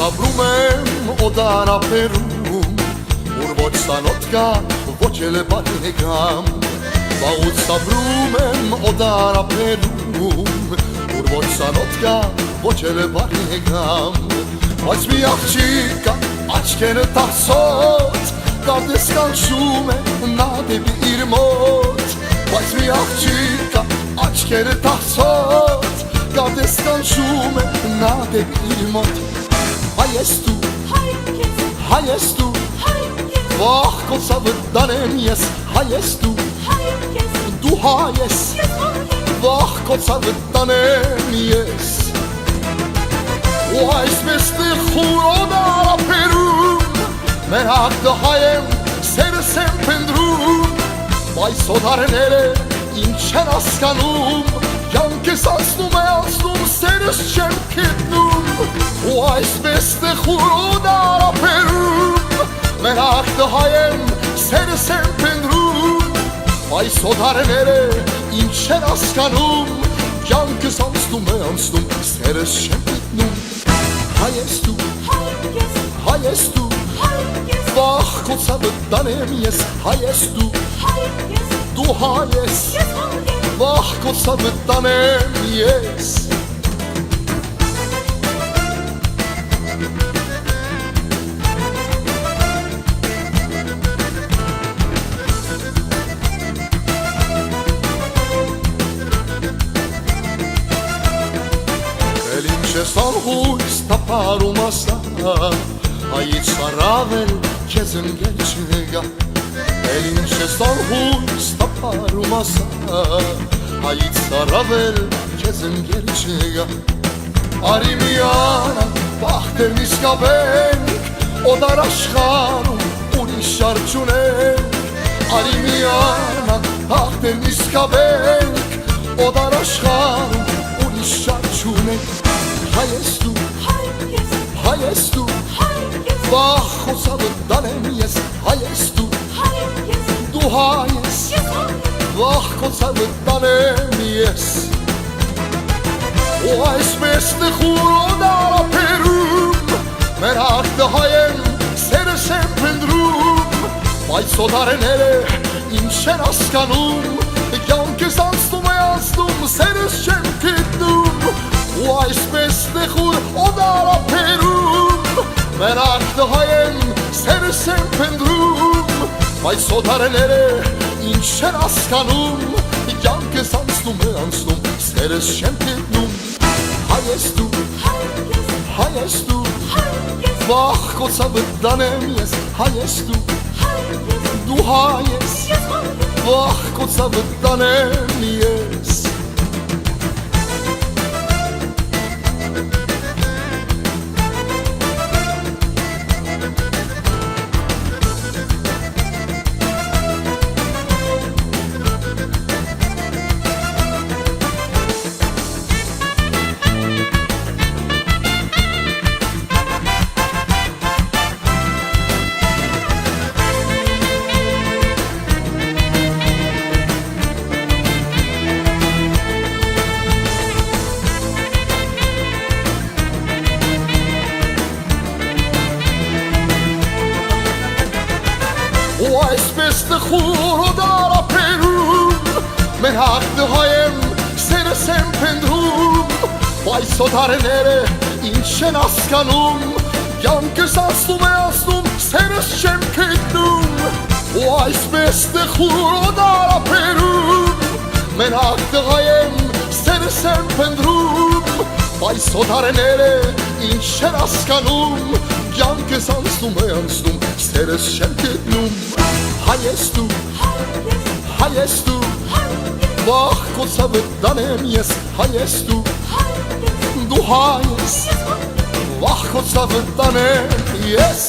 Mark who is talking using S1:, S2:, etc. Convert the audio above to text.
S1: Ապրում եմ օդանապերում, ուր ոչ սանոթ կա, ոչ էլ բանեկամ։ Վաղուց ապրում եմ օդանապերում, ուր ոչ սանոթ կա, ոչ էլ բանեկամ։ Բայց մի աղջիկ կա, աչքերը տասոց, կարդես կանչում է նա դեպի իր մոտ։ Բայց մի աղջիկ կա, աչքերը տասոց, կարդես կանչում է նա դեպի իր մոտ։ Հայ ես դու, հայ ես դու, վախ կոցավը դանեմ ես, հայ ես դու, դու հայ ես, վախ կոցավը դանեմ ես։ Ու այսպես տխուր օդանապերում, մեր հագդը հայ եմ, սերս եմ պնդրում, բայց օդարները ինչ են հասկանում, յանքես անցնում է անցնում, սերս չեմ գտնում։ Ու այսպես տխուր օդանապերում, մեր հագդը հայ եմ, սերս եմ պնդրում, այս օդարները ինչ են հասկանում, յանքես անցնում է անցնում, սերս չեմ գտնում։ Հայ ես դու, հայ ես դու, վախ կոցավը դանեմ ես, հայ ես դու, դու հայ ես, վախ կոցավը դանեմ ես։ Չես անհույս տապարում ասա, հայից առավել քեզ ընկել չգա։ Էլ ինչ ես անհույս տապարում ասա, հայից առավել քեզ ընկել չգա։ Արի միանա բախտերն իսկավենք, օդար աշխարհում ուրիշ շարժ չունենք։ Արի միանա բախտերն իսկավենք, օդար աշխարհում ուրիշ շարժ չունենք։ Հայ ես դու, հայ ես դու, վախ կոցավը դանեմ ես, հայ ես դու, դու հայ ես, վախ կոցավը դանեմ ես։ Ու այսպես տխուր օդանապերում, մեր հագդը հայ եմ, սերս եմ պնդրում, բայց օդարները ինչ են հասկանում, յանքես անցնում է անցնում, սերս չեմ գտնում։ Ու այսպես տխուր օդանապերում, մեր հագդը հայ եմ, սերս եմ պնդրում, բայց օդարները ինչ են հասկանում, յանքես անցնում է անցնում, սերս չեմ գտնում։ Հայ ես դու, հայ ես դու, վախ կոցավը դանեմ ես, հայ ես դու, դու հայ ես, վախ կոցավը դանեմ ես։ Ու այսպես տխուր օդանապերում, մեր հագդը հայ եմ, սերս եմ պնդրում, բայց օդարները ինչ են հասկանում, յանքես անցնում է անցնում, սերս չեմ գտնում։ Ու այսպես տխուր օդանապերում, մեր հագդը հայ եմ, սերս եմ պնդրում, բայց օդարները ինչ են հասկանում, յանքես անցնում է անցնում, սերս չեմ գտնում։ Հայ ես դու, հայ ես դու, Վախ կոցավը դանեմ ես հայ ես դու Դու հայ ես Վախ կոցավը դանեմ ես